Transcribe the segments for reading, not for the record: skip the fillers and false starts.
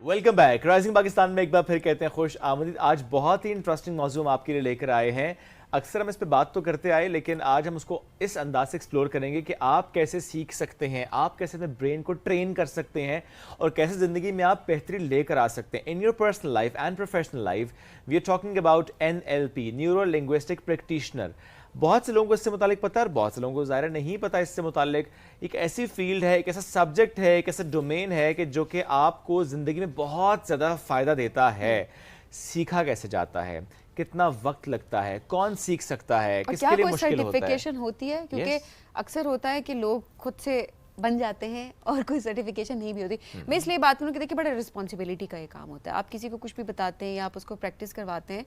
Welcome back. Rising Pakistan में एक बार फिर कहते हैं खुश आमदीद। आज बहुत ही इंटरेस्टिंग मौजूद हम आपके लिए लेकर आए हैं। अक्सर हम इस पे बात तो करते आए, लेकिन आज हम उसको इस अंदाज से एक्सप्लोर करेंगे कि आप कैसे सीख सकते हैं, आप कैसे अपने ब्रेन को ट्रेन कर सकते हैं और कैसे ज़िंदगी में आप बेहतरी लेकर आ सकते हैं in your personal life and professional life. We are talking about NLP, neuro linguistic practitioner. बहुत से लोगों को इससे मुतालिक पता है और बहुत से लोगों को ज़ाहिर नहीं पता इससे मुतालिक। एक ऐसी फील्ड है, एक ऐसा सब्जेक्ट है, एक ऐसा डोमेन है कि जो कि आपको ज़िंदगी में बहुत ज़्यादा फ़ायदा देता है। सीखा कैसे जाता है, कितना वक्त लगता है, कौन सीख सकता है, किसके लिए मुश्किल होता है? सर्टिफिकेशन होती है क्योंकि अक्सर होता है कि लोग खुद से बन जाते हैं और कोई सर्टिफिकेशन नहीं भी होती। मैं इसलिए बात करूँ कि देखिए बड़ा रिस्पॉन्सिबिलिटी का ये काम होता है। आप किसी को कुछ भी बताते हैं या आप उसको प्रैक्टिस करवाते हैं,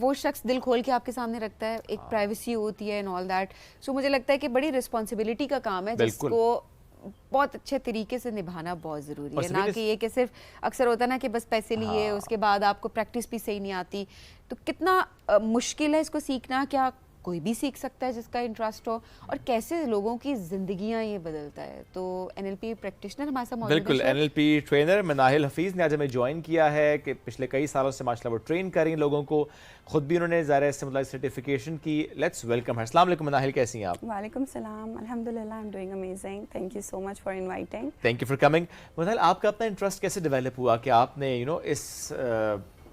वो शख्स दिल खोल के आपके सामने रखता है, एक प्राइवेसी होती है एंड ऑल दैट। सो मुझे लगता है कि बड़ी रिस्पॉन्सिबिलिटी का काम है जिसको बहुत अच्छे तरीके से निभाना बहुत ज़रूरी है। ना कि ये कि सिर्फ अक्सर होता है ना कि बस पैसे लिए उसके बाद आपको प्रैक्टिस भी सही नहीं आती। तो कितना मुश्किल है इसको सीखना। क्या कोई भी सीख सकता है जिसका इंटरेस्ट हो, और कैसे लोगों की जिंदगियां ये बदलता है। तो NLP प्रैक्टिशनर हमारे साथ मौजूद है। बिल्कुल, NLP ट्रेनर मनाहिल हफीज़ ने आज हमें ज्वाइन किया है कि पिछले कई सालों से माशाल्लाह वो ट्रेन कर रही हैं लोगों को। खुद भी उन्होंने ज़ाहिर है इससे मतलब सर्टिफिकेशन की। लेट्स वेलकम हर। अस्सलाम वालेकुम मनाहिल, कैसी हैं आप? वालेकुम सलाम, अल्हम्दुलिल्लाह, I am doing amazing, thank you so much for inviting. Thank you for coming. Manahil, आपका अपना इंटरेस्ट कैसे डेवलप हुआ कि आपने इस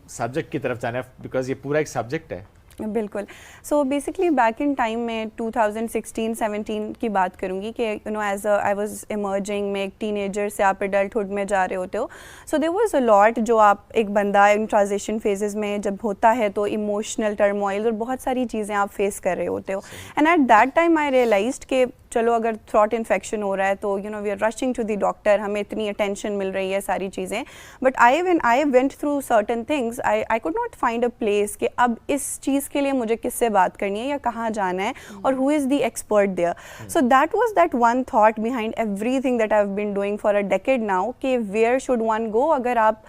सब्जेक्ट की तरफ जाना है, बिकॉज ये पूरा एक सब्जेक्ट है? बिल्कुल। So basically back in time में 2016-17 की बात करूँगी कि एज आई वाज इमर्जिंग में एक टीनेजर से आप एडल्टहुड में जा रहे होते हो। So there was a lot जो आप एक बंदा इन ट्रांजिशन फेजेस में जब होता है तो इमोशनल टर्मोइल और बहुत सारी चीज़ें आप फेस कर रहे होते हो। And at that time I realised कि चलो अगर थ्रॉट इन्फेक्शन हो रहा है तो we are rushing to the doctor, हमें इतनी अटेंशन मिल रही है, सारी चीज़ें। But when I went through certain things I could not find a place कि अब इस चीज़ के लिए मुझे किससे बात करनी है या कहाँ जाना है और who is the expert there. So that was that one thought behind everything that I have been doing for a decade now कि वेयर शुड वन गो। अगर आप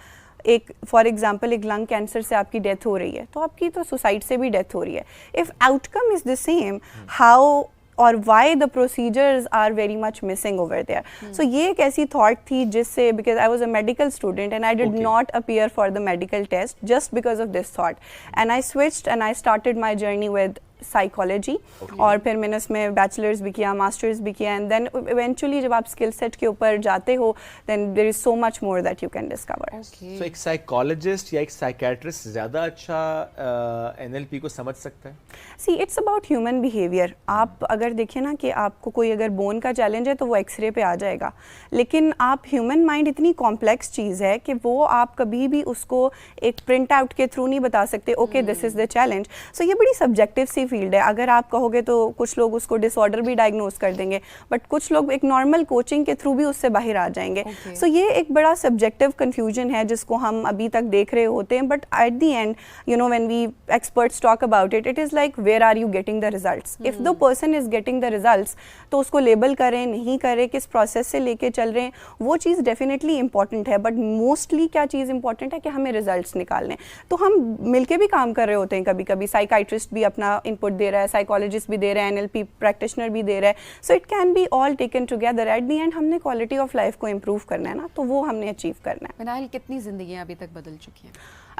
एक फॉर एग्जाम्पल एक लंग कैंसर से आपकी डेथ हो रही है तो आपकी तो सुसाइड से भी डेथ हो रही है। If outcome is the same, how और why the procedures are very much missing over there. So ये एक ऐसी thought थी जिससे, because I was a medical student and I did not appear for the medical test just because of this thought, and I switched and I started my journey with psychology. और फिर मैंने उसमें bachelors भी किया, masters भी किया, and then eventually जब आप स्किल सेट के ऊपर जाते हो then there is so much more that you can discover. So एक साइकोलॉजिस्ट या एक साइकियाट्रिस्ट ज़्यादा अच्छा NLP को समझ सकता है? See it's about human behaviour. आप अगर देखिए ना कि आपको कोई अगर बोन का चैलेंज है तो वो एक्सरे पे आ जाएगा, लेकिन आप ह्यूमन माइंड इतनी कॉम्प्लेक्स चीज़ है कि वो आप कभी भी उसको एक प्रिंट आउट के थ्रू नहीं बता सकते okay this is the challenge. So ये बड़ी सब्जेक्टिव सी फील्ड है। अगर आप कहोगे तो कुछ लोग उसको डिसऑर्डर भी डायग्नोज कर देंगे, बट कुछ लोग एक नॉर्मल कोचिंग के थ्रू भी उससे बाहर आ जाएंगे। सो ये एक बड़ा सब्जेक्टिव कंफ्यूजन है जिसको हम अभी तक देख रहे होते हैं, but at the end when we experts talk about it, it is like where are you getting the results. If the person is getting the results तो उसको लेबल करें नहीं करें, किस प्रोसेस से लेके चल रहे हैं, वो चीज़ डेफिनेटली इंपॉर्टेंट है। बट मोस्टली क्या चीज़ इंपॉर्टेंट है कि हमें रिजल्ट्स निकालने। तो हम मिलके भी काम कर रहे होते हैं, कभी कभी साइकाइट्रिस्ट भी अपना इनपुट दे रहा है, साइकोलॉजिस्ट भी दे रहा है, NLP प्रैक्टिशनर भी दे रहा है। So it can be all taken together. Eight the and हमने क्वालिटी ऑफ लाइफ को इम्प्रूव करना है ना, तो वो हमने अचीव करना है। मनाहिल, कितनी जिंदगियां अभी तक बदल चुकी हैं?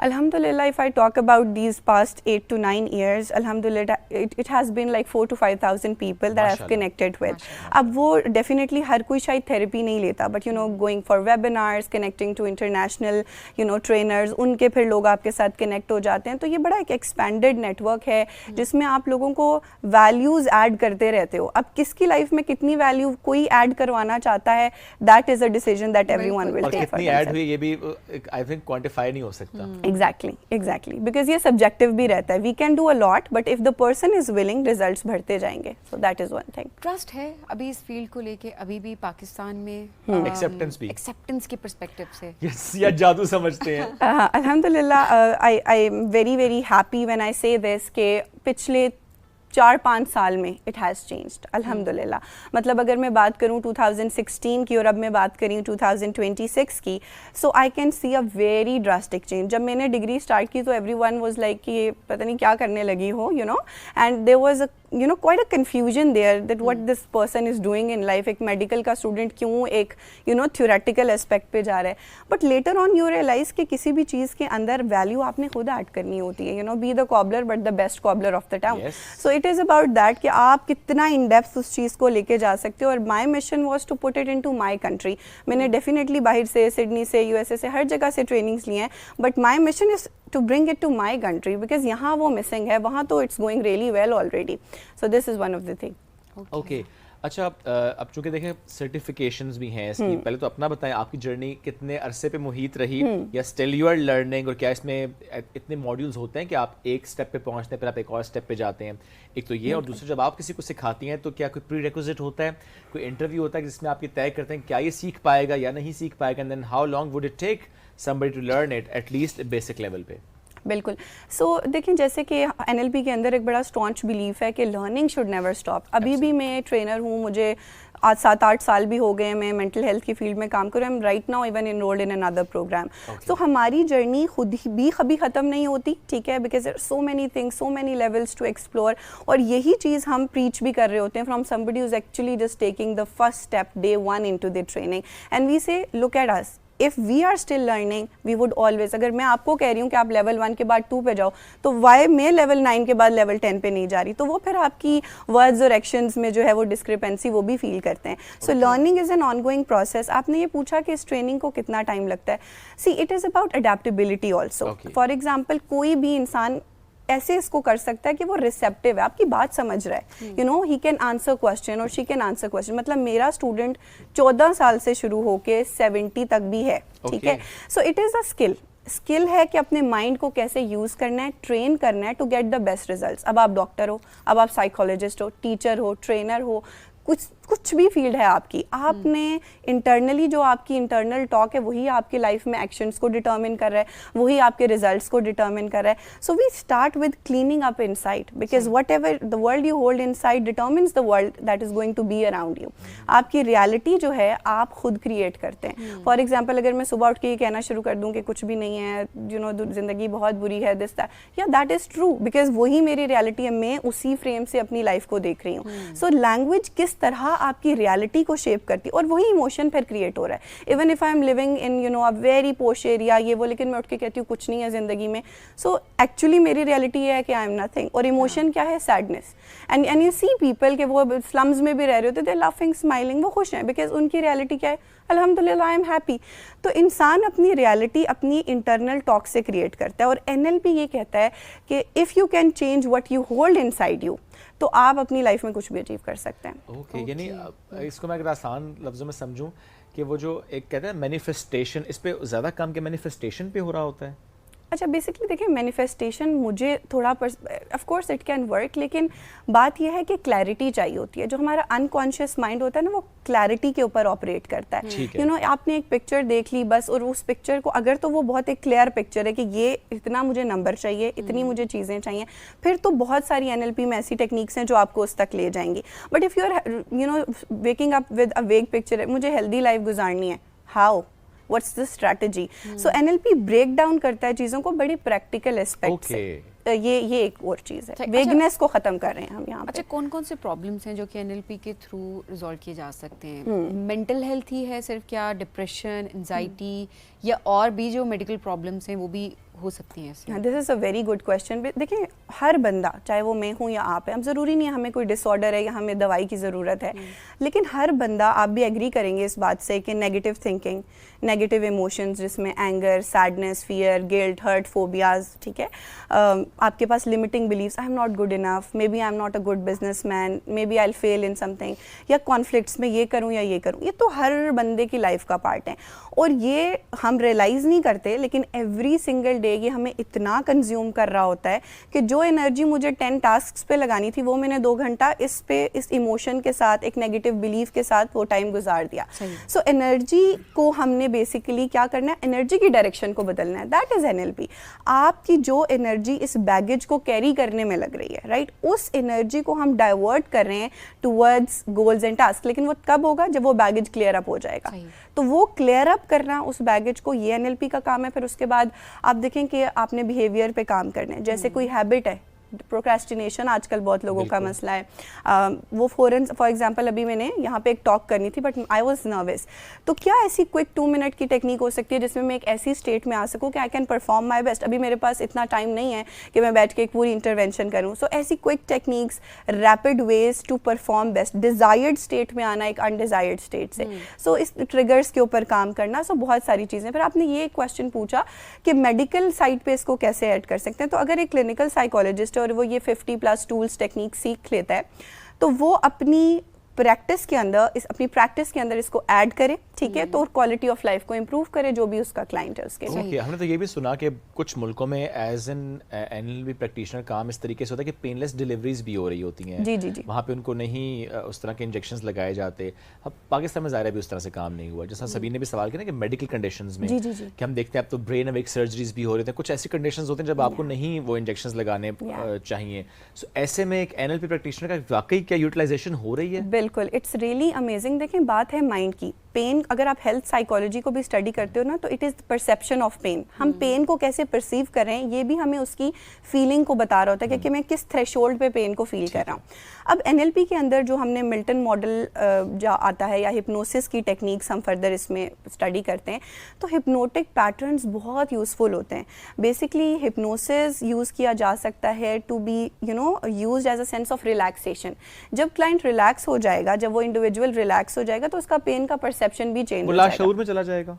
Alhamdulillah, if I talk about these past 8 to 9 years, Alhamdulillah, it has been like 4 to 5,000 people that I've connected with. अब वो definitely हर कोई शायद therapy नहीं लेता, but going for webinars, connecting to international trainers, उनके फिर लोग आपके साथ connect हो जाते हैं। तो ये बड़ा एक expanded network है जिसमें आप लोगों को values add करते रहते हो। अब किसकी life में कितनी value कोई add करवाना चाहता है, that is a decision that everyone will take for themselves। कितनी add हुई ये भी I think quantify नहीं हो सकता। Exactly, because ये subjective भी रहता है। We can do a lot, but if the person is willing, results बढ़ते जाएंगे। So that is one thing. Trust है अभी इस फील्ड को लेके अभी भी पाकिस्तान में? एक्सेप्टेंस के पर्सपेक्टिव से yes, या जादू समझते हैं? Alhamdulillah, I am very very happy when I say this कि पिछले 4-5 साल में इट हैज़ चेंज्ड अल्हम्दुलिल्लाह। मतलब अगर मैं बात करूँ 2016 की और अब मैं बात करी 2026 की, so I can see a very drastic change. जब मैंने डिग्री स्टार्ट की तो एवरीवन वाज लाइक कि ये पता नहीं क्या करने लगी हो, you know, and there was quite a confusion there that what this person is doing in life। एक मेडिकल का स्टूडेंट क्यों एक theoretical aspect पे जा रहा है, but later on you realise कि किसी भी चीज़ के अंदर वैल्यू आपने खुद ऐड करनी होती है, be the cobbler but the best cobbler of the town. So it is about that कि आप कितना इन डेप्थ उस चीज़ को लेके जा सकते हो। और my mission was to put it into my country. मैंने डेफिनेटली बाहर से, सिडनी से, USA से, हर जगह से ट्रेनिंग्स लिए हैं, but my mission is to bring it to my country because यहाँ वो missing है, वहाँ तो it's going really well already, so this is one of the thing। Okay, अच्छा अब चूंकि देखें सर्टिफिकेशंस भी हैं इसकी, पहले तो अपना बताएं आपकी जर्नी कितने अरसे पे मुहित रही या स्टिल यू आर लर्निंग, और क्या इसमें इतने मॉड्यूल्स होते हैं कि आप एक स्टेप पे पहुंचते हैं फिर आप एक और स्टेप पे जाते हैं, एक तो ये, और दूसरा जब आप किसी को सिखाती हैं तो क्या कोई प्री रिक्विजिट होता है, कोई इंटरव्यू होता है जिसमें आप ये तय करते हैं क्या ये सीख पाएगा या नहीं सीख पाएगा, and then how long would it take somebody to learn it at least basic level पे? बिल्कुल। सो देखें, जैसे कि NLP के अंदर एक बड़ा स्टॉन्च बिलीफ है कि लर्निंग शुड नेवर स्टॉप। अभी भी मैं ट्रेनर हूँ, मुझे आज 7-8 साल भी हो गए, मैं मेंटल हेल्थ की फील्ड में काम कर रही हूँ। Right now even enrolled in another programme. So हमारी जर्नी खुद भी कभी ख़त्म नहीं होती, ठीक है, because there so many things, so many levels to explore. और यही चीज़ हम प्रीच भी कर रहे होते हैं from somebody who is actually just taking the first step day 1 into the training, and we say look at us, if we are still learning we would always, अगर मैं आपको कह रही हूँ कि आप लेवल 1 के बाद 2 पे जाओ, तो वाई मैं लेवल 9 के बाद लेवल 10 पे नहीं जा रही, तो वो फिर आपकी वर्ड्स और एक्शंस में जो है वो डिस्क्रिपेंसी वो भी फील करते हैं। So learning is an ongoing process. आपने ये पूछा कि इस ट्रेनिंग को कितना टाइम लगता है, see it is about adaptability also. For example, कोई भी इंसान ऐसे इसको कर सकता है कि वो रिसेप्टिव है, आपकी बात समझ रहा है, you know, he can answer question और शी कैन आंसर क्वेश्चन। मतलब मेरा स्टूडेंट 14 साल से शुरू होके 70 तक भी है, ठीक है। सो इट इज़ अ स्किल है कि अपने माइंड को कैसे यूज़ करना है, ट्रेन करना है to get the best results. अब आप डॉक्टर हो, अब आप साइकोलॉजिस्ट हो, टीचर हो, ट्रेनर हो, कुछ भी फील्ड है आपकी, आपने इंटरनली जो आपकी इंटरनल टॉक है वही आपकी लाइफ में एक्शंस को डिटर्मिन कर रहा है, वही आपके रिजल्ट्स को डिटर्मिन कर रहा है। So we start with cleaning up inside, because whatever the world you hold inside determines the world that is going to be around you. आपकी रियलिटी जो है आप खुद क्रिएट करते हैं। फॉर एग्जाम्पल, अगर मैं सुबह उठ के ये कहना शुरू कर दूँ कि कुछ भी नहीं है, यू नो, जिंदगी बहुत बुरी है, दिस दैट, या दैट इज ट्रू, बिकॉज वही मेरी रियलिटी है, मैं उसी फ्रेम से अपनी लाइफ को देख रही हूँ। सो लैंग्वेज किस तरह आपकी रियलिटी को शेप करती है और वही इमोशन फिर क्रिएट हो रहा है। Even if I am living in, you know, a very पोश एरिया, ये वो, लेकिन मैं उठ के कहती हूँ कुछ नहीं है जिंदगी में, सो एक्चुअली मेरी रियलिटी ये है कि आई एम नथिंग। और इमोशन क्या है? Sadness. And you see people के वो स्लम्स में भी रह रहे होते, दे लाफिंग, स्माइलिंग, वो खुश हैं, बिकॉज उनकी रियलिटी क्या है? अल्हम्दुलिल्लाह आई एम हैप्पी। तो इंसान अपनी रियलिटी अपनी इंटरनल टॉक से क्रिएट करता है। और NLP ये कहता है कि if you can change what you hold inside you, तो आप अपनी लाइफ में कुछ भी अचीव कर सकते हैं। ओके, यानी इसको मैं अगर आसान लफ्जों में समझूं कि वो जो एक कहते हैं मैनिफेस्टेशन, इस पे ज़्यादा काम के मैनिफेस्टेशन पे हो रहा होता है। अच्छा, बेसिकली देखिए, मैनिफेस्टेशन मुझे थोड़ा of course it can work, लेकिन बात यह है कि क्लैरिटी चाहिए होती है। जो हमारा अनकॉन्शियस माइंड होता है ना, वो क्लैरिटी के ऊपर ऑपरेट करता है। यू नो, आपने एक पिक्चर देख ली बस, और उस पिक्चर को अगर तो वो बहुत एक क्लियर पिक्चर है कि ये इतना मुझे नंबर चाहिए, इतनी मुझे चीज़ें चाहिए, फिर तो बहुत सारी NLP में ऐसी टेक्निक्स हैं जो आपको उस तक ले जाएंगी। But if you are, you know, waking up with a vague picture, मुझे हेल्दी लाइफ गुजारनी है, how, what's the strategy? So NLP break down करता है चीज़ों को बड़ी प्रैक्टिकल एस्पेक्ट से। ये एक और चीज़ है, वेगनेस को ख़त्म कर रहे हैं हम यहाँ पे। अच्छा, कौन कौन से प्रॉब्लम्स हैं जो कि NLP के थ्रू रिजॉल्व किए जा सकते हैं? मेंटल हेल्थ ही है सिर्फ, क्या डिप्रेशन, एंजाइटी, या और भी जो मेडिकल प्रॉब्लम्स हैं वो भी हो सकती हैं इससे? This is a very good question. देखिए, हर बंदा, चाहे वो मैं हूँ या आप है, हम ज़रूरी नहीं है हमें कोई डिसऑर्डर है या हमें दवाई की ज़रूरत है, लेकिन हर बंदा, आप भी एग्री करेंगे इस बात से कि नेगेटिव थिंकिंग, नेगेटिव इमोशंस जिसमें anger, sadness, fear, guilt, hurt, phobias, ठीक है, आपके पास limiting beliefs, I am not good enough, maybe I am not a good businessman, maybe I will fail in something, या conflicts में ये करूँ या ये करूँ, ये तो हर बंदे की लाइफ का पार्ट है। और ये हम रियलाइज़ नहीं करते, लेकिन एवरी सिंगल डे पे ये हमें इतना कंज्यूम कर रहा होता है कि जो एनर्जी मुझे 10 टास्क पे लगानी थी वो मैंने 2 घंटा इस इमोशन के साथ, एक नेगेटिव बिलीफ के साथ वो टाइम गुजार दिया। सो एनर्जी को हमने बेसिकली क्या करना है, एनर्जी की डायरेक्शन को बदलना है। That is NLP। आपकी जो एनर्जी इस बैगेज को कैरी करने में लग रही है, राइट, उस एनर्जी को हम डाइवर्ट कर रहे हैं टुवर्ड्स गोल्स एंड टास्क। लेकिन वो कब होगा, जब वो बैगेज क्लियर अप हो जाएगा। तो वो क्लियर अप करना उस बैगेज को, ये NLP का काम है। फिर उसके बाद आप देखें कि आपने बिहेवियर पे काम करना है। जैसे कोई हैबिट है, प्रोक्रेस्टिनेशन आजकल बहुत लोगों का मसला है, वो फॉर एग्जांपल अभी मैंने यहाँ पे एक टॉक करनी थी बट आई वाज नर्वस, तो क्या ऐसी क्विक 2 मिनट की टेक्निक हो सकती है जिसमें मैं एक ऐसी स्टेट में आ सकूँ कि I can perform my best. अभी मेरे पास इतना टाइम नहीं है कि मैं बैठ के एक पूरी इंटरवेंशन करूँ। सो ऐसी quick techniques, rapid ways to perform best, desired state में आना एक अनडिजायर्ड स्टेट से। सो इस ट्रिगर्स के ऊपर काम करना। सो बहुत सारी चीज़ें। फिर आपने ये क्वेश्चन पूछा कि मेडिकल साइड पे इसको कैसे ऐड कर सकते हैं। तो अगर एक क्लिनिकल साइकोलॉजिस्ट और वो ये 50+ टूल्स टेक्निक सीख लेता है तो वो अपनी प्रैक्टिस के अंदर इसको ऐड करे, ठीक है, तो क्वालिटी ऑफ लाइफ को इम्प्रूव करे जो भी उसका क्लाइंट है उसके लिए। हमने तो ये भी सुना कि कुछ मुल्कों में एज एन NLP प्रैक्टिशनर काम इस तरीके से होता है कि पेनलेस डिलीवरीज भी हो रही होती हैं। जी। वहाँ पे उनको नहीं उस तरह के इंजेक्शंस लगाए जाते। अब पाकिस्तान में ज़ाहिर भी उस तरह से काम नहीं हुआ। जैसा सभी ने भी सवाल किया ना कि मेडिकल कंडीशंस में कि हम देखते हैं अब तो ब्रेन अवेक सर्जरीज भी हो रहे थे, कुछ ऐसी कंडीशंस होते हैं जब आपको नहीं वो इंजेक्शंस लगाने चाहिए। सो ऐसे में एक NLP प्रैक्टिशनर का वाकई क्या यूटिलाइजेशन हो रही है? बिल्कुल, इट्स रियली अमेजिंग। देखें, बात है माइंड की। पेन, अगर आप हेल्थ साइकोलॉजी को भी स्टडी करते हो ना, तो it is perception of pain. हम पेन को कैसे परसीव कर रहे हैं ये भी हमें उसकी फीलिंग को बता रहा होता है कि मैं किस थ्रेशोल्ड पे पेन को फील कर रहा हूँ। अब NLP के अंदर जो हमने मिल्टन मॉडल जो आता है या हिप्नोसिस की टेक्निक्स हम फर्दर इसमें स्टडी करते हैं, तो हिप्नोटिक पैटर्न्स बहुत यूज़फुल होते हैं। बेसिकली हिप्नोसिस यूज़ किया जा सकता है to be used as a sense of relaxation. जब क्लाइंट रिलैक्स हो जाएगा, जब वो इंडिविजुअल रिलैक्स हो जाएगा, तो उसका पेन का परसेप्शन भी चेंज हो जाएगा, शऊर में चला जाएगा,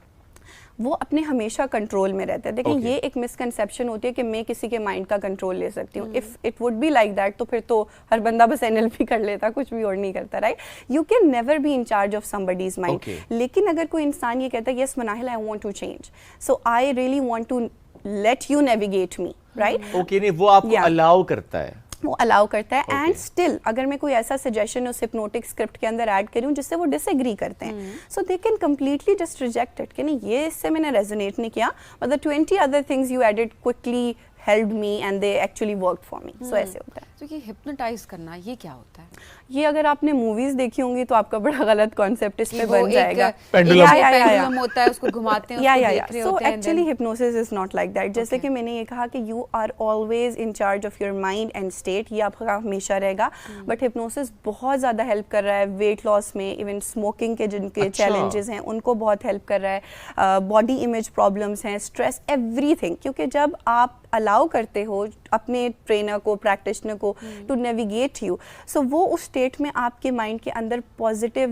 वो अपने हमेशा कंट्रोल में रहता है। देखिए ये एक मिसकंसेप्शन होती है कि मैं किसी के माइंड का कंट्रोल ले सकती हूँ। If it would be like that तो फिर तो हर बंदा बस NLP कर लेता, कुछ भी और नहीं करता, right. You can never be in charge of somebody's mind. लेकिन अगर कोई इंसान ये कहता है yes Manahil I want to change, so I really want to let you navigate me, right. Okay, नहीं वो आपको अलाउ करता है, वो अलाउ करता है। एंड स्टिल अगर मैं कोई ऐसा सजेशन उस हिप्नोटिक स्क्रिप्ट के अंदर ऐड करूं जिससे वो डिसएग्री करते हैं, so they can completely just reject it कि नहीं, ये इससे मैंने रेजोनेट नहीं किया, but the 20 other things you added quickly helped me and they actually worked for me. So ऐसे होता है। तो ये हिप्नोटाइज करना ये क्या होता है? ये अगर आपने मूवीज देखी होंगी तो आपका बड़ा गलत कॉन्सेप्ट इस पे बन जाएगा। पेंडुलम होता है, उसको घुमाते हैं, उसको देख रहे होते हैं। So actually hypnosis is not like that. जैसे कि मैंने ये कहा कि you are always in charge of your mind and state, ये आपका हमेशा रहेगा। बट हिप्नोसिस बहुत ज़्यादा हेल्प कर रहा है वेट लॉस में, इवन स्मोकिंग के जिनके चैलेंजेस हैं उनको बहुत हेल्प कर रहा है, बॉडी इमेज प्रॉब्लम्स हैं, स्ट्रेस, एवरीथिंग। क्योंकि जब आप अलाउ करते हो अपने ट्रेनर को, प्रैक्टिशनर को टू नेविगेट यू, सो वो उस स्टेट में आपके माइंड के अंदर पॉजिटिव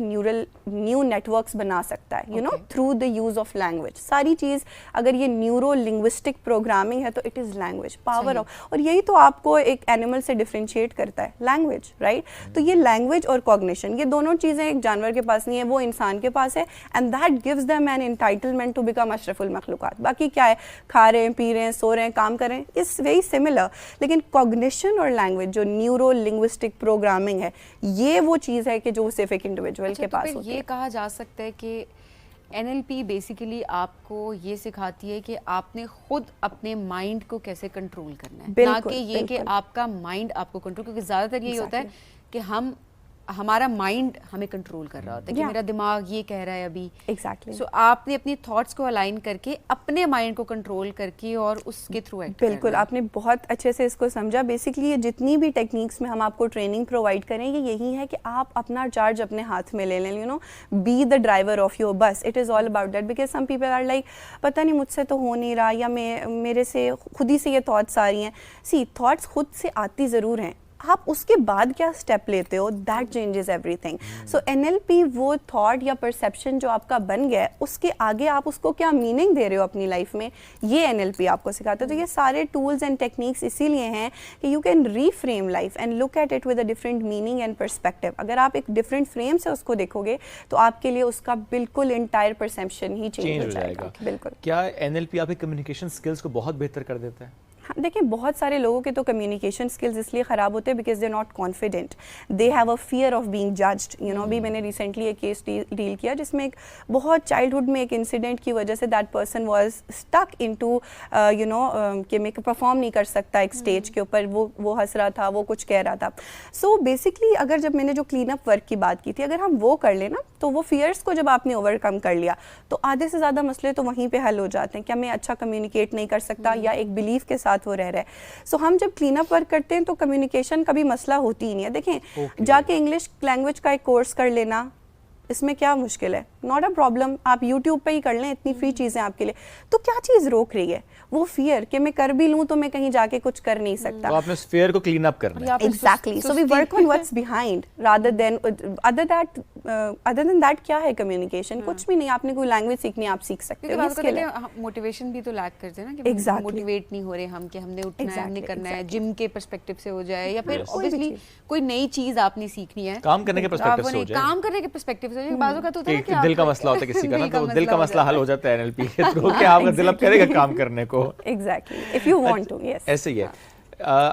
न्यू नेटवर्क्स बना सकता है, you know, through the use of language. सारी चीज़ अगर ये न्यूरो लिंग्विस्टिक प्रोग्रामिंग है तो it is language, power of, और यही तो आपको एक एनिमल से डिफ्रेंशिएट करता है, लैंग्वेज, राइट। तो ये लैंग्वेज और कॉग्निशन, ये दोनों चीज़ें एक जानवर के पास नहीं है, वो इंसान के पास है, and that gives them an entitlement to become अशरफुल मखलूकात। बाकी क्या है, खा रहे हैं, पी रहे हैं, सो रहे हैं, काम कर रहे हैं, इट्स वेरी सिमिलर। लेकिन कॉग्निशन और लैंग्वेज जो न्यूरो लिंग्विस्टिक प्रोग्रामिंग है, ये वो चीज़ है कि जो सिर्फ एक इंडिविजुअल के पास होती है। ये कहा जा सकता है कि NLP बेसिकली आपको ये सिखाती है कि आपने खुद अपने माइंड को कैसे कंट्रोल करना है, ना कि ये कि आपका माइंड आपको कंट्रोल, क्योंकि ज़्यादातर यही होता है कि हमारा माइंड हमें कंट्रोल कर रहा होता है कि मेरा दिमाग ये कह रहा है अभी। एग्जैक्टली। सो आपने अपनी थॉट्स को अलाइन करके अपने माइंड को कंट्रोल करके और उसके थ्रू एक्ट करना। बिल्कुल, आपने बहुत अच्छे से इसको समझा। बेसिकली ये जितनी भी टेक्निक्स में हम आपको ट्रेनिंग प्रोवाइड करें, ये यही है कि आप अपना चार्ज अपने हाथ में ले लें, you know, be the driver of your bus. It is all about that, because some people are like पता नहीं मुझसे तो हो नहीं रहा, या मेरे से खुद ही से ये थॉट्स आ रही हैं। सी, थॉट्स खुद से आती ज़रूर हैं, आप उसके बाद क्या स्टेप लेते हो, that changes everything. So NLP वो थॉट या परसेप्शन जो आपका बन गया है, उसके आगे आप उसको क्या मीनिंग दे रहे हो अपनी लाइफ में, ये NLP आपको सिखाता है। तो ये सारे टूल्स एंड टेक्निक्स इसीलिए हैं कि you can reframe life and look at it with a different meaning and perspective. अगर आप एक डिफरेंट फ्रेम से उसको देखोगे तो आपके लिए उसका बिल्कुल इंटायर परसेप्शन ही चेंज हो जाएगा। बिल्कुल। क्या NLP आपके कम्युनिकेशन स्किल्स को बहुत बेहतर कर देता है? देखिए, बहुत सारे लोगों के तो कम्युनिकेशन स्किल्स इसलिए ख़राब होते हैं because they not confident, they have a fear of being judged. You know, अभी मैंने रिसेंटली एक केस डील किया जिसमें एक बहुत चाइल्डहुड में एक इंसिडेंट की वजह से that person was stuck into you know कि मैं परफॉर्म नहीं कर सकता एक स्टेज के ऊपर, वो हंस रहा था, वो कुछ कह रहा था। सो बेसिकली अगर जब मैंने जो क्लीन अप वर्क की बात की थी, अगर हम वो कर लें ना, तो वो फियर्स को जब आपने ओवरकम कर लिया तो आधे से ज़्यादा मसले तो वहीं पे हल हो जाते हैं। क्या मैं अच्छा कम्युनिकेट नहीं कर सकता, या एक बिलीफ के साथ वो रह रहा है। सो हम जब क्लीन अप वर्क करते हैं तो कम्युनिकेशन का भी मसला होती ही नहीं है। देखें, जाके इंग्लिश लैंग्वेज का एक कोर्स कर लेना, इसमें क्या मुश्किल है, नॉट अ प्रॉब्लम। आप यूट्यूब पे ही कर लें, इतनी फ्री चीज़ें आपके लिए। तो क्या चीज़ रोक रही है? वो फियर कि मैं कर भी लूँ तो मैं कहीं जाके कुछ कर नहीं सकता। तो आपने उस फियर को क्लीन अप करना है। Exactly. So we work on what's behind rather than other than that. क्या है कम्युनिकेशन? कुछ भी नहीं। आपने कोई लैंग्वेज सीखनी है, आप सीख सकते हो। मोटिवेशन भी तो लैक करते हैं ना कि मोटिवेट नहीं हो रहे हम कि हमने उठना है, हमने करना है, जिम के पर्सपेक्टिव से हो जाए, या फिर ऑब्वियसली कोई नई चीज आपने सीखनी है, काम करने के पर्सपेक्टिव से हो जाए, काम करने के पर्सपेक्टिव से हो जाए। बाजू का तो होता है कि दिल का मसला होता है किसी का ना, तो दिल का मसला हल हो जाता है NLP के थ्रू कि आपका दिल अब करेगा काम करने को। Exactly, if you want to. Yes, ऐसे ही है।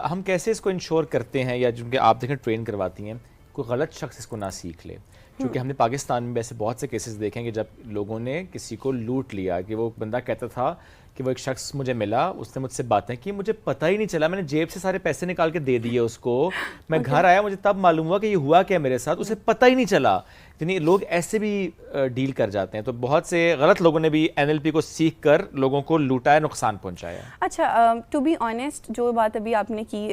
हम कैसे इसको इंश्योर करते हैं, या जिनके आप देखें ट्रेन करवाती हैं, कोई गलत शख्स इसको ना सीख ले? क्योंकि हमने पाकिस्तान में ऐसे बहुत से केसेस देखे हैं कि जब लोगों ने किसी को लूट लिया, कि वो बंदा कहता था कि वो एक शख्स मुझे मिला, उसने मुझसे बातें की, मुझे पता ही नहीं चला, मैंने जेब से सारे पैसे निकाल के दे दिए उसको, मैं घर आया, मुझे तब मालूम हुआ कि ये हुआ क्या मेरे साथ, उसे पता ही नहीं चला। यानी लोग ऐसे भी डील कर जाते हैं। तो बहुत से गलत लोगों ने भी NLP को सीख कर लोगों को लूटाया, नुकसान पहुंचाया। अच्छा, टू बी ऑनेस्ट, जो बात अभी आपने की,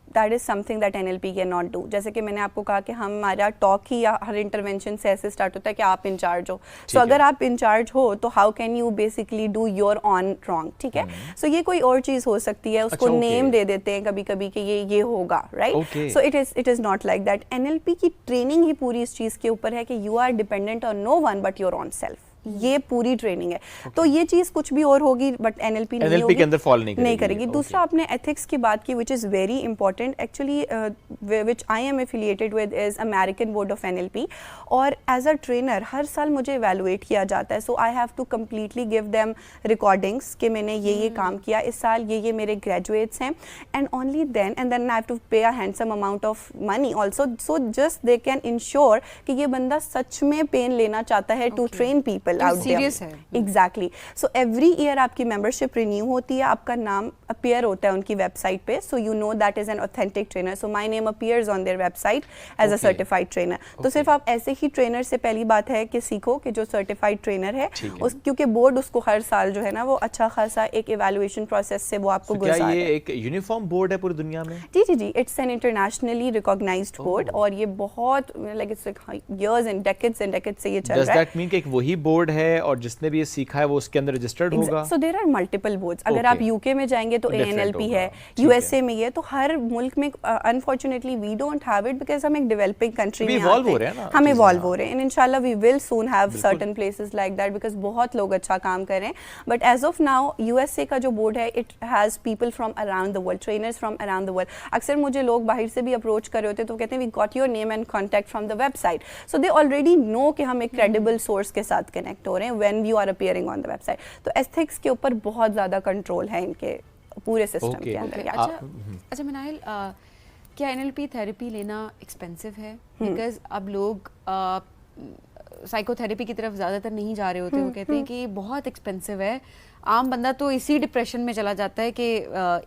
that is something that NLP can not do. जैसे कि मैंने आपको कहा कि हमारा टॉक ही या हर इंटरवेंशन से ऐसे स्टार्ट होता है कि आप इंचार्ज हो। सो अगर आप इंचार्ज हो तो how can you basically do your on wrong, ठीक है? सो ये कोई और चीज़ हो सकती है, उसको नेम दे देते हैं कभी कभी कि ये होगा, right? So it is not like that. NLP की ट्रेनिंग ही पूरी इस चीज़ के ऊपर है कि you are dependent on no one but your own self. ये पूरी ट्रेनिंग है। तो ये चीज़ कुछ भी और होगी बट NLP नहीं होगी, के अंदर फॉल नहीं करेगी। दूसरा, आपने एथिक्स की बात की, which is very important actually, which I am affiliated with is American board of NLP, और एज अ ट्रेनर हर साल मुझे एवेलुएट किया जाता है। So I have to completely give them recordings कि मैंने ये काम किया इस साल, ये मेरे ग्रेजुएट्स हैं, and only then I have to pay a handsome amount of money also, so just they can ensure कि ये बंदा सच में पेन लेना चाहता है to train people out serious there. है। Exactly. So every year आपकी membership renew होती है, आपका नाम appear होता है उनकी वेबसाइट पे, so you know that is an authentic trainer. So my name appears on their website as a certified trainer. तो सिर्फ आप ऐसे ही ट्रेनर से पहली बात है कि सीखो कि जो सर्टिफाइड ट्रेनर है, क्योंकि बोर्ड उसको हर साल जो है ना वो अच्छा खासा एक इवेल्युएशन प्रोसेस से वो आपको गुजारता है। क्या ये एक यूनिफॉर्म बोर्ड है पूरी दुनिया में? जी, it's an internationally recognised board, और ये बहुत like it's years and decades से ये चल रहा है। Does that mean कि एक वही बोर्ड है और जिसने भी ये सीखा है वो उसके अंदर रजिस्टर्ड होगा? So there are multiple boards. अगर आप यूके में जाएंगे तो ANLP है, USA में ये, तो हर मुल्क में unfortunately we don't have it because हम एक डेवलपिंग कंट्री में इवॉल्व हो रहे हैं ना, हम इवॉल्व हो रहे हैं, एंड इंशाल्लाह we will soon have certain places like that because बहुत लोग अच्छा काम कर रहे हैं। But as of now USA का जो बोर्ड है, it has people from around the world, trainers from around the world. अक्सर मुझे लोग बाहर से भी अप्रोच कर रहे होते तो कहते हैं we got your name and contact from the website, so they already know कि हम एक क्रेडिबल सोर्स के साथ कनेक्ट हो रहे हैं when you are appearing on the website. तो एथिक्स के ऊपर बहुत ज़्यादा कंट्रोल है इनके पूरे सिस्टम के अंदर। अच्छा मिनाइल, क्या NLP थेरेपी लेना एक्सपेंसिव है? बिकॉज अब लोग साइकोथेरेपी की तरफ ज़्यादातर नहीं जा रहे होते, वो कहते हैं कि बहुत एक्सपेंसिव है, आम बंदा तो इसी डिप्रेशन में चला जाता है कि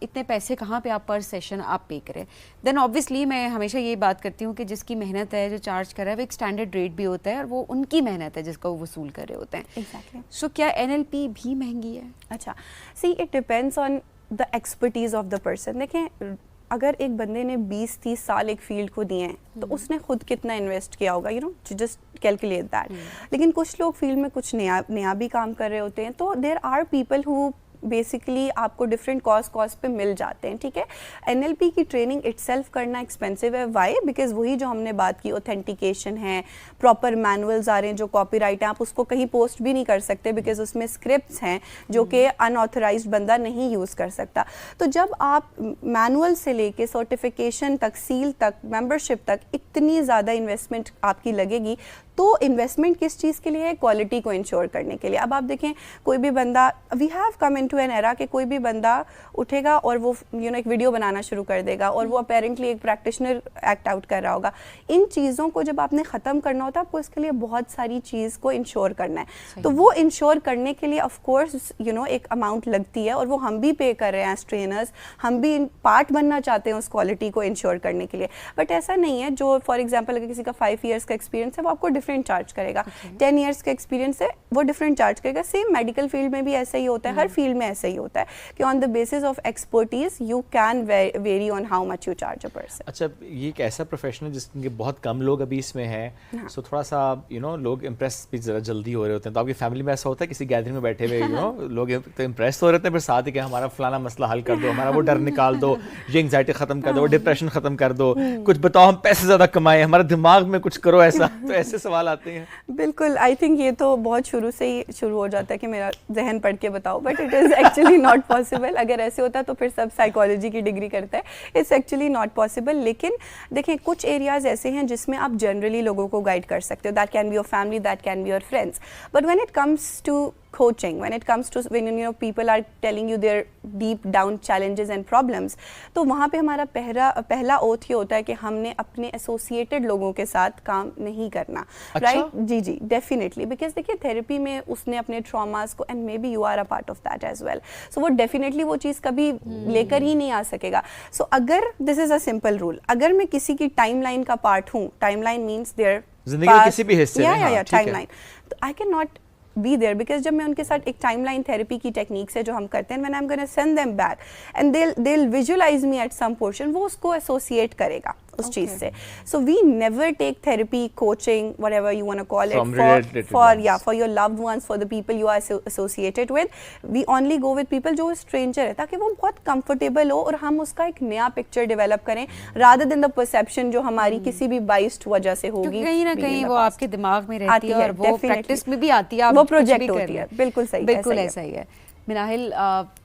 इतने पैसे कहाँ पे आप पर सेशन आप पे करें। देन ऑब्वियसली मैं हमेशा ये बात करती हूँ कि जिसकी मेहनत है, जो चार्ज कर रहा है, वो एक स्टैंडर्ड रेट भी होता है और वो उनकी मेहनत है जिसका वो वसूल कर रहे होते हैं। एग्जैक्टली। सो क्या NLP भी महंगी है? अच्छा, see it depends on the expertise of the person. देखें, अगर एक बंदे ने 20-30 साल एक फील्ड को दिए हैं तो उसने खुद कितना इन्वेस्ट किया होगा, you know, just calculate that. लेकिन कुछ लोग फील्ड में कुछ नया भी काम कर रहे होते हैं, तो there are people who basically आपको डिफरेंट कॉस्ट पे मिल जाते हैं, ठीक है। NLP की ट्रेनिंग इटसेल्फ करना एक्सपेंसिव है, वाई? बिकॉज वही जो हमने बात की, ऑथेंटिकेशन है, प्रॉपर मैनुअल्स आ रहे हैं, जो कॉपीराइट है, आप उसको कहीं पोस्ट भी नहीं कर सकते बिकॉज उसमें स्क्रिप्ट्स हैं जो कि अनऑथराइज्ड बंदा नहीं यूज़ कर सकता। तो जब आप मैनुअल से लेके सर्टिफिकेशन तक, सील तक, मेंबरशिप तक इतनी ज़्यादा इन्वेस्टमेंट आपकी लगेगी, तो इन्वेस्टमेंट किस चीज़ के लिए है? क्वालिटी को इंश्योर करने के लिए। अब आप देखें, कोई भी बंदा, we have come into an era कि कोई भी बंदा उठेगा और वो एक वीडियो बनाना शुरू कर देगा और वो अपेरेंटली एक प्रैक्टिशनर एक्ट आउट कर रहा होगा। इन चीज़ों को जब आपने ख़त्म करना होता है, आपको इसके लिए बहुत सारी चीज़ को इंश्योर करना है। तो वो इंश्योर करने के लिए ऑफकोर्स एक अमाउंट लगती है, और वो हम भी पे कर रहे हैं एज ट्रेनर्स, हम भी पार्ट बनना चाहते हैं उस क्वालिटी को इंश्योर करने के लिए। बट ऐसा नहीं है, जो फॉर एग्जाम्पल अगर किसी का 5 ईयर्स का एक्सपीरियंस है, वो आपको डिफरेंट चार्ज करेगा। 10 इयर्स का एक्सपीरियंस है, वो डिफरेंट चार्ज करेगा। सेम मेडिकल फील्ड में भी ऐसा ही होता है, हर फील्ड में ऐसा ही होता है कि on the basis of expertise you can very on how much you charge a person. अच्छा, ये एक ऐसा प्रोफेशन है जिसके बहुत कम लोग अभी इसमें हैं, सो थोड़ा सा लोग इम्प्रेस भी जरा जल्दी हो रहे होते हैं। तो आपकी फैमिली में ऐसा होता है, किसी गैदरिंग में बैठे हुए लोग तो इम्प्रेस हो रहे हैं, फिर साथ ही कि हमारा फलाना मसला हल कर दो, हमारा वो डर निकाल दो, ये एंग्जाइटी खत्म कर दो, डिप्रेशन खत्म कर दो, कुछ बताओ, हम पैसे ज़्यादा कमाएं, हमारे दिमाग में कुछ करो ऐसा। तो ऐसे सवाल आते हैं। बिल्कुल, आई थिंक ये तो बहुत शुरू से ही शुरू हो जाता है कि मेरा जहन पढ़ के बताओ, but it is actually not possible. अगर ऐसे होता तो फिर सब साइकोलॉजी की डिग्री करता है। It's actually not possible. लेकिन देखें, कुछ एरियाज ऐसे हैं जिसमें आप जनरली लोगों को गाइड कर सकते हो। That can be your family, that can be your friends. But when it comes to coaching, when it comes to when people are telling you their deep down challenges and problems, तो वहाँ पे हमारा पहला oath ये होता है कि हमने अपने एसोसिएटेड लोगों के साथ काम नहीं करना। राइट? जी जी, डेफिनेटली। बिकॉज देखिए, थेरेपी में उसने अपने ट्रॉमास को, and maybe you are a part of that as well, so वो डेफिनेटली वो चीज़ कभी लेकर ही नहीं आ सकेगा। सो अगर this is a simple rule, अगर मैं किसी की टाइमलाइन का पार्ट हूँ, टाइमलाइन मीन्स देयर जिंदगी के किसी भी हिस्से में, या टाइमलाइन, तो I can not be there, because जब मैं उनके साथ एक टाइमलाइन थेरेपी की टेक्निक से जो हम करते हैं, when I am gonna send them back and they will visualise me at some portion, वो उसको एसोसिएट करेगा उस चीज से। So we never take therapy, coaching, whatever you want to call it, for your loved ones, for the people you are associated with. We only go with people जो stranger है, ताकि वो बहुत कंफर्टेबल हो और हम उसका एक नया पिक्चर डेवलप करें, रादर देन द परसेप्शन जो हमारी किसी भी बाइस्ड वजह से होगी। कहीं ना कहीं वो आपके दिमाग में रहती है और वो प्रैक्टिस में भी आती है, वो प्रोजेक्ट होती है। बिल्कुल सही, बिल्कुल ऐसा ही है। मिनाहिल,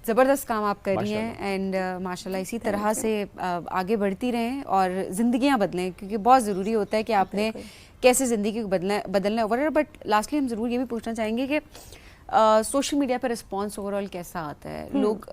ज़बरदस्त काम आप कर रही हैं, एंड माशाल्लाह इसी तरह से आगे बढ़ती रहें और ज़िंदगियां बदलें, क्योंकि बहुत ज़रूरी होता है कि आपने कैसे ज़िंदगी को बदलना है ओवरऑल। बट लास्टली हम ज़रूर ये भी पूछना चाहेंगे कि सोशल मीडिया पर रिस्पॉन्स ओवरऑल कैसा आता है? लोग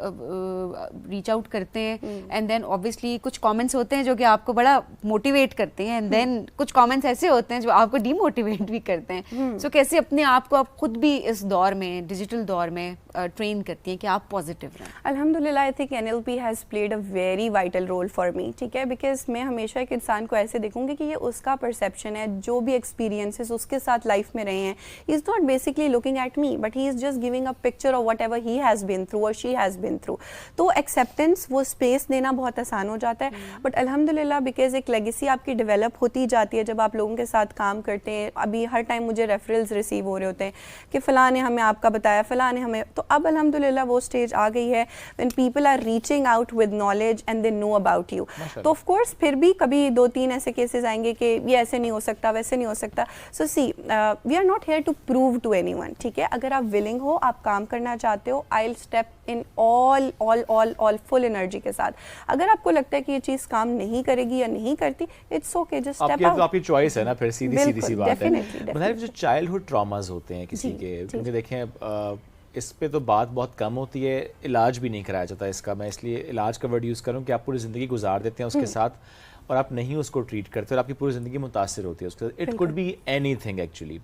रीच आउट करते हैं, एंड देन ऑब्वियसली कुछ कमेंट्स होते हैं जो कि आपको बड़ा मोटिवेट करते हैं, एंड देन कुछ कमेंट्स ऐसे होते हैं जो आपको डीमोटिवेट भी करते हैं। सो कैसे अपने आप को आप खुद भी इस दौर में, डिजिटल दौर में ट्रेन करती हैं कि आप पॉजिटिव रहें? अल्हम्दुलिल्लाह, I think NLP has played a very vital role for me, ठीक है। बिकॉज मैं हमेशा एक इंसान को ऐसे देखूंगी कि ये उसका परसेप्शन है, जो भी एक्सपीरियंसेस उसके साथ लाइफ में रहे हैं, he is not basically looking at me, but he is just giving a picture of what ever he has been through और शी हैज़ बिन थ्रू। तो एक्सेप्टेंस, वो स्पेस देना बहुत आसान हो जाता है। बट अल्हम्दुलिल्लाह, बिकॉज एक लेगेसी आपकी डेवलप होती जाती है जब आप लोगों के साथ काम करते हैं। अभी हर टाइम मुझे रेफरल्स रिसीव हो रहे होते हैं कि फ़लाँ ने हमें आपका बताया, फ़लाँ ने हमें, तो अब अल्हम्दुलिल्लाह वो स्टेज आ गई है when people are reaching out with knowledge and they know about you. तो ऑफ कोर्स फिर भी कभी 2-3 ऐसे केसेस आएंगे कि ये ऐसे नहीं हो सकता, वैसे नहीं हो सकता। So see, we are not here to prove to anyone, ठीक है। अगर आप विलिंग हो, आप काम करना चाहते हो, I will step in all full energy के साथ। अगर आपको लगता है कि ये चीज़ काम नहीं करेगी या नहीं करती, it's okay, just step out. आपकी चॉइस है ना, फिर सीधी सी बात है। मतलब जो चाइल्डहुड ट्रॉमास होते हैं किसी के, क्योंकि देखें इस पे तो बात बहुत कम होती है, इलाज भी नहीं कराया जाता इसका। मैं इसलिए इलाज का वर्ड यूज़ करूँ कि आप पूरी ज़िंदगी गुजार देते हैं उसके साथ और आप नहीं उसको ट्रीट करते और आपकी पूरी ज़िंदगी मुतासिर होती है उसके साथ। It could be anything actually.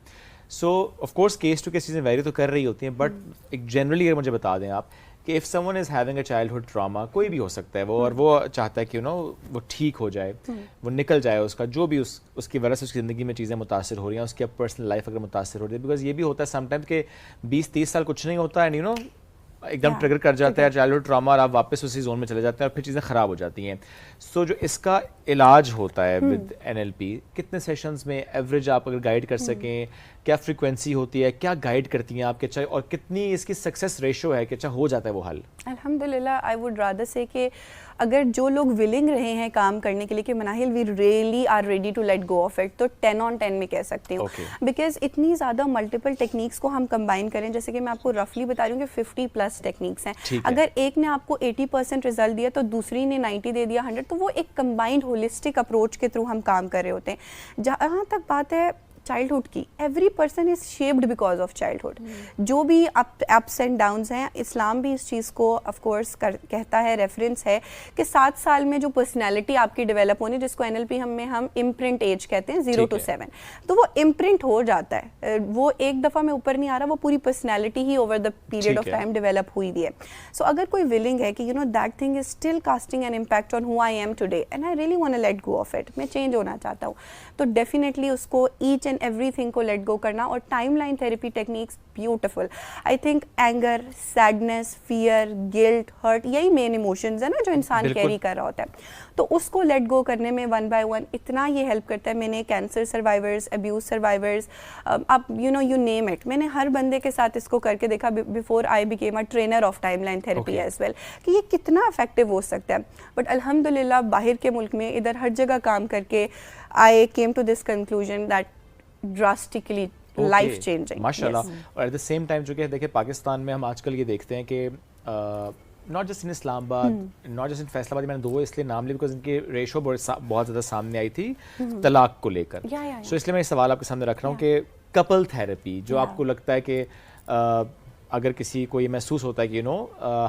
So of course case to case चीज़ें वेरी तो कर रही होती हैं, बट एक जनरली अगर मुझे बता दें आप कि if someone is having a childhood trauma, कोई भी हो सकता है वो, और वो चाहता है कि वो ठीक हो जाए, वो निकल जाए उसका, जो भी उसकी वजह से उसकी ज़िंदगी में चीज़ें मुतासिर हो रही हैं, उसकी पर्सनल लाइफ अगर मुतासिर हो रही है, बिकॉज ये भी होता है समटाइम्स कि 20-30 साल कुछ नहीं होता है, एकदम Yeah, ट्रिगर कर जाता है चाइल्डहुड ट्रॉमा और आप वापस उसी जोन में चले जाते हैं और फिर चीज़ें ख़राब हो जाती हैं। सो जो इसका इलाज होता है विद NLP, कितने सेशंस में एवरेज आप अगर गाइड कर सकें, क्या फ्रीक्वेंसी होती है, क्या गाइड करती हैं आपके, अच्छा और कितनी इसकी सक्सेस रेशो है कि अच्छा हो जाता है वो हल? अल्हम्दुलिल्लाह आई वुड रादर से कि अगर जो लोग विलिंग रहे हैं काम करने के लिए कि Manahil we really are ready to let go of it, तो 10 on 10 में कह सकती हूँ। बिकॉज इतनी ज़्यादा मल्टीपल टेक्निक्स को हम कंबाइन करें, जैसे कि मैं आपको रफली बता रही हूँ कि 50+ टेक्निक्स हैं। अगर एक ने आपको 80% रिजल्ट दिया तो दूसरी ने 90 दे दिया, 100, तो वो एक कंबाइंड होलिस्टिक अप्रोच के थ्रू हम काम कर रहे होते हैं। जहाँ तक बात है चाइल्डहुड की, every person is shaped because of childhood. जो भी अप्स एंड डाउन्स हैं, इस्लाम भी इस चीज़ को ऑफ कोर्स कहता है, रेफरेंस है कि 7 साल में जो पर्सनैलिटी आपकी डेवलप होनी, जिसको NLP हम इम्प्रिंट एज कहते हैं, 0 to 7, तो वो इम्प्रिंट हो जाता है, वो एक दफ़ा में ऊपर नहीं आ रहा, वो पूरी पर्सनैलिटी ही over the period of time develop हुई भी है। सो अगर कोई विलिंग है कि that thing is still casting an impact on who I am today and I really want to let go of it, मैं चेंज होना चाहता हूँ, तो डेफिनेटली उसको ईच एंड एवरीथिंग को लेट गो करना। और timeline therapy techniques beautiful, I think anger, sadness, fear, guilt, hurt, यही मेन इमोशंस है ना जो इंसान कैरी कर रहा होता है, तो उसको लेट गो करने में 1 by 1 इतना ये हेल्प करता है। मैंने कैंसर सर्वाइवर्स, अब्यूज सर्वाइवर्स, आप यू नेम इट, मैंने हर बंदे के साथ इसको करके देखा before I became a trainer of timeline therapy as well, कि ये कितना इफेक्टिव हो सकता है। बट अल्हम्दुलिल्लाह बाहर के मुल्क में इधर हर जगह काम करके I came to this conclusion that drastically life changing माशाल्लाह। और एट द सेम टाइम जो कि देखिए पाकिस्तान में हम आजकल ये देखते हैं कि not just in Islamabad, not just in Faisalabad, मैंने दो इसलिए नाम लिए बिकॉज इनकी रेशो बहुत ज़्यादा सामने आई थी तलाक को लेकर। सो इसलिए मैं ये सवाल आपके सामने रख रहा हूँ कि कपल थेरेपी जो आपको लगता है कि अगर किसी को ये महसूस होता है कि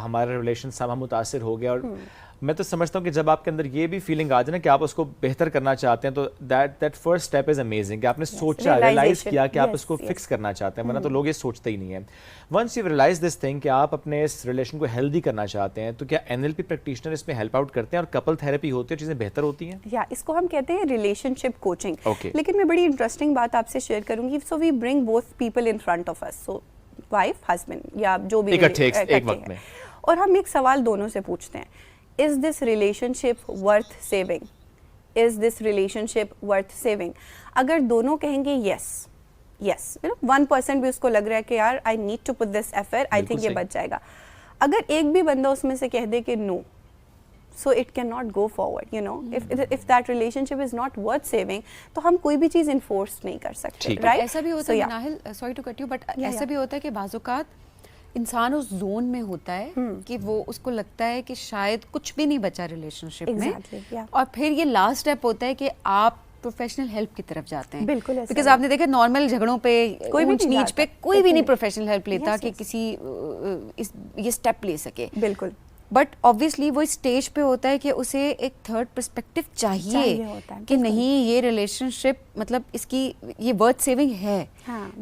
हमारा रिलेशन सब हम मुतासिर हो गया, और मैं तो समझता हूँ कि जब आपके अंदर ये भी फीलिंग आ जाए ना कि आप उसको बेहतर करना चाहते हैं, तो that first step is amazing कि आपने सोचा, रियलाइज किया कि आप इसको फिक्स करना चाहते हैं, वरना तो लोग ये सोचते ही नहीं है। Once you realize this thing कि आप अपने इस रिलेशन को हेल्दी करना चाहते हैं, तो क्या NLP प्रैक्टिशनर इसमें हेल्प आउट करते हैं और कपल थेरेपी होती है, चीज़ें बेहतर होती हैं? या इसको हम कहते हैं रिलेशनशिप कोचिंग। लेकिन मैं बड़ी इंटरेस्टिंग बात आपसे शेयर करूंगी। So we bring both people in front of us, so wife husband या जो भी एक वक्त में, और हम एक सवाल दोनों से पूछते हैं, is this relationship worth saving, is this relationship worth saving. अगर दोनों कहेंगे यस, 1% भी उसको लग रहा है कि यार I need to put this effort, I think ये बच जाएगा। अगर एक भी बंदा उसमें से कह दे कि no, so it cannot go forward, if that relationship is not worth saving, तो हम कोई भी चीज़ enforce नहीं कर सकते, right? ऐसा भी होता है Nahil, sorry to cut you, but ऐसा भी होता है कि बाज़-औक़ात इंसान उस जोन में होता है कि वो उसको लगता है कि शायद कुछ भी नहीं बचा रिलेशनशिप में, और फिर ये लास्ट स्टेप होता है कि आप प्रोफेशनल हेल्प की तरफ जाते हैं। बिल्कुल, बिकॉज आपने देखा नॉर्मल झगड़ों पे, कोई ऊंच नीच पे कोई भी नहीं प्रोफेशनल हेल्प लेता कि किसी ये स्टेप ले सके। बिल्कुल। बट ऑब्वियसली वो स्टेज पे होता है कि उसे एक थर्ड पर्सपेक्टिव चाहिए कि नहीं ये रिलेशनशिप मतलब इसकी ये वर्थ सेविंग है।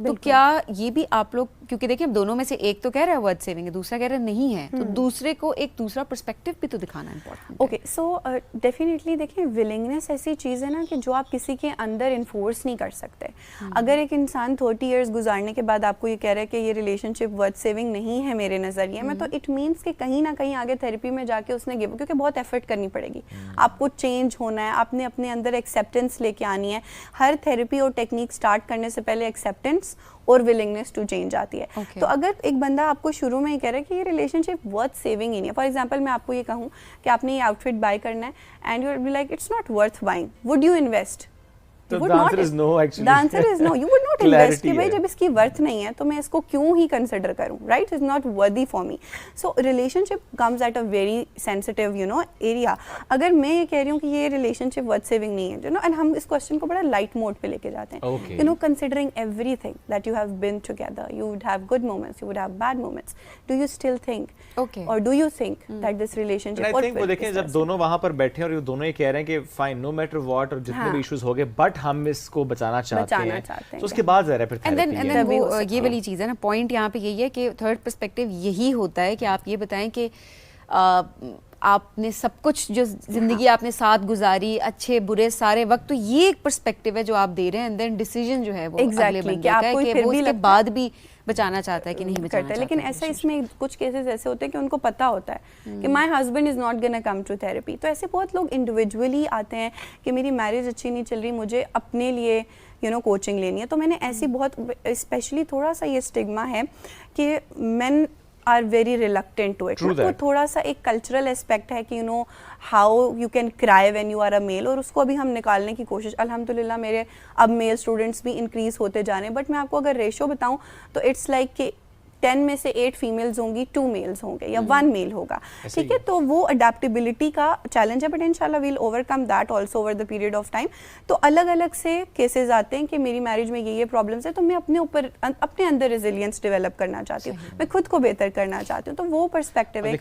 तो क्या ये भी आप लोग, क्योंकि देखिए दोनों में से एक तो कह रहा है वर्थ सेविंग है, दूसरा कह रहा है नहीं है, तो दूसरे को एक दूसरा पर्सपेक्टिव भी तो दिखाना इम्पोर्टेंट। ओके, सो डेफिनेटली देखिए विलिंगनेस ऐसी चीज़ है ना कि जो आप किसी के अंदर इन्फोर्स नहीं कर सकते। अगर एक इंसान 30 ईयर्स गुजारने के बाद आपको ये कह रहा है कि ये रिलेशनशिप वर्थ सेविंग नहीं है मेरे नज़रिए में, तो इट मीन्स कि कहीं ना कहीं आगे थेरेपी में जाके उसने गिव, क्योंकि बहुत एफर्ट करनी पड़ेगी, आपको चेंज होना है, आपने अपने अंदर एक्सेप्टेंस लेके आनी है। हर थेरेपी और टेक्निक स्टार्ट करने से पहले एक्सेप्टेंस और विलिंगनेस टू चेंज आती है। तो अगर एक बंदा आपको शुरू में ही कह रहा है कि ये रिलेशनशिप वर्थ सेविंग ही नहीं है, फॉर एग्जांपल मैं आपको ये कहूँ कि आपने ये आउटफिट बाय करना है and you be like it's not worth buying, would you invest? The answer is no, actually. The answer is no. You would not invest कि भाई जब इसकी वर्थ नहीं है तो मैं इसको क्यों ही कंसिडर करूं, right? It's not worthy for me. So relationship comes at a very sensitive, area. अगर मैं ये कह रही हूँ कि ये relationship worth saving नहीं है, and हम इस question को बड़ा light mode पे लेके जाते हैं. Considering everything that you have been together, you would have good moments, you would have bad moments. Do you still think, or do you think that this relationship? I think वो देखें जब दोनों वहाँ पर बैठे और ये दोनों ये कह रहे हैं कि fine, no matter what, और जितने भी issues हो गए, but हम इसको बचाना चाहते हैं, तो उसके बाद ज़रा फिर थेरेपी है। वो ये वाली चीज़ है ना, पॉइंट यहाँ पे यही है कि थर्ड पर्सपेक्टिव यही होता है कि आप ये बताएं कि आपने सब कुछ जो जिंदगी आपने साथ गुजारी, अच्छे बुरे सारे वक्त, तो ये एक पर्सपेक्टिव है जो आप दे रहे हैं, एंड देन डिसीजन जो है वो अगले Exactly, बंदे कि का है आपको कि फिर वो भी उसके लगता बाद भी बचाना चाहता है कि नहीं बचाना करता है। चाहता लेकिन है ऐसा इसमें कुछ केसेस ऐसे होते हैं कि उनको पता होता है कि my husband is not gonna come to therapy. तो ऐसे बहुत लोग इंडिविजुअली आते हैं कि मेरी मैरिज अच्छी नहीं चल रही, मुझे अपने लिए कोचिंग लेनी है। तो मैंने ऐसी बहुत, स्पेशली थोड़ा सा ये स्टिग्मा है कि men are very reluctant to it. तो थोड़ा सा एक कल्चरल एस्पेक्ट है कि how you can cry when you are a male, और उसको अभी हम निकालने की कोशिश, अल्हम्दुलिल्लाह मेरे अब मेल स्टूडेंट्स भी इंक्रीज होते जा रहे हैं। बट मैं आपको अगर रेशो बताऊं तो इट्स लाइक कि 10 में से 8 फीमेल्स होंगी, 2 मेल्स होंगे या 1 मेल होगा, ठीक है। तो वो अडेप्टेबिलिटी का चैलेंज है, बट इंशाल्लाह we'll overcome that also over the period of time. तो अलग अलग से केसेस आते हैं कि मेरी मैरिज में ये प्रॉब्लम्स है, तो मैं अपने अंदर रेजिलियंस डेवलप करना चाहती हूँ, मैं खुद को बेहतर करना चाहती हूँ। तो वो पर्सपेक्टिव है,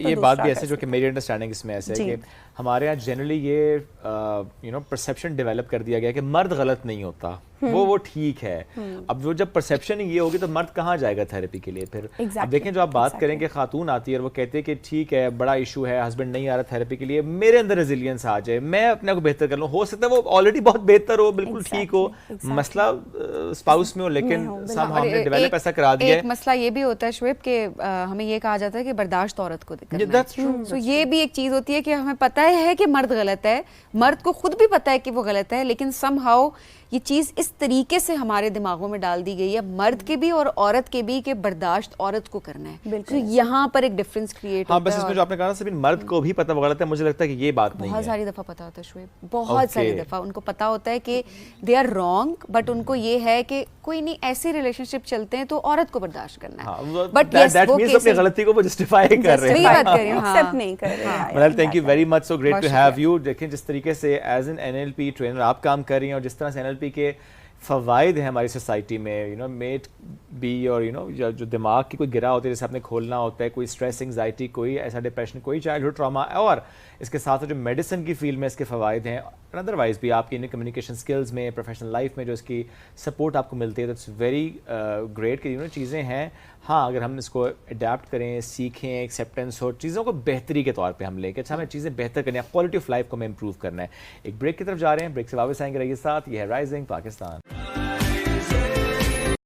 ये बात भी ऐसे जो कि मेरी अंडरस्टैंडिंग इसमें ऐसे है कि हमारे यहाँ जनरली ये परसेप्शन डेवलप कर दिया गया कि मर्द गलत नहीं होता, वो ठीक है। अब वो जब परसेप्शन ही ये होगी तो मर्द कहाँ जाएगा थेरेपी के लिए फिर? अब देखें, जो आप बात करें कि खातून आती है और वो कहते हैं कि ठीक है बड़ा इशू है, हस्बैंड नहीं आ रहा थेरेपी के लिए, मेरे अंदर रेजिलियंस आ जाए, मैं अपने आप को बेहतर कर लूँ। हो सकता है वो ऑलरेडी बहुत बेहतर हो, बिल्कुल ठीक हो, मसला स्पाउस में हो, लेकिन हमने डेवलप ऐसा करा दिया है। एक मसला ये भी होता है शुएब कि हमें ये कहा जाता है कि बर्दाश्त औरत को करना है। तो ये भी एक चीज होती है कि हमें पता है कि मर्द गलत है, मर्द को खुद भी पता है कि वो गलत है, लेकिन समहाउ ये चीज इस तरीके से हमारे दिमागों में डाल दी गई है, मर्द के भी और औरत के भी, कि बर्दाश्त औरत को करना है। तो यहाँ पर एक डिफरेंस क्रिएट होता है। बस इसमें जो आपने कहा ना, मर्द को भी पता वो गलत है, मुझे लगता है कि ये बात नहीं है। बहुत सारी दफा पता होता है शुएब, बहुत सारी दफा उनको पता होता है कि दे आर रॉन्ग, बट उनको ये है कि कोई नहीं, ऐसे रिलेशनशिप चलते हैं तो औरत को बर्दाश्त करना है। बट अपनी गलती को वो जस्टिफाई कर रहे हैं, एक्सेप्ट नहीं कर रहे हैं। मतलब thank you very much, so great to have you. देखें जिस तरीके से एज एन NLP ट्रेनर आप काम कर रही हैं और जिस तरह से NLP के फ़वाइद हैं हमारी सोसाइटी में, मेट बी, और जो दिमाग की कोई गिरा होती है जैसे आपने खोलना होता है, कोई स्ट्रेस, एंग्जाइटी, कोई ऐसा डिप्रेशन, कोई चाइल्डहुड ट्रॉमा, और इसके साथ जो मेडिसिन की फील्ड में इसके फ़वाइद हैं, और अदरवाइज भी आपकी इन कम्युनिकेशन स्किल्स में, प्रोफेशनल लाइफ में जो इसकी सपोर्ट आपको मिलती है, तो इट्स वेरी ग्रेट कि चीज़ें हैं। हाँ, अगर हम इसको अडेप्ट करें, सीखें, एक्सेप्टेंस हो, चीज़ों को बेहतरी के तौर पे हम लें कि अच्छा हमें चीज़ें बेहतर करनी है, क्वालिटी ऑफ लाइफ को हमें इंप्रूव करना है। एक ब्रेक की तरफ जा रहे हैं, ब्रेक से वापस आएंगे, रहिए साथ। ये है राइजिंग पाकिस्तान।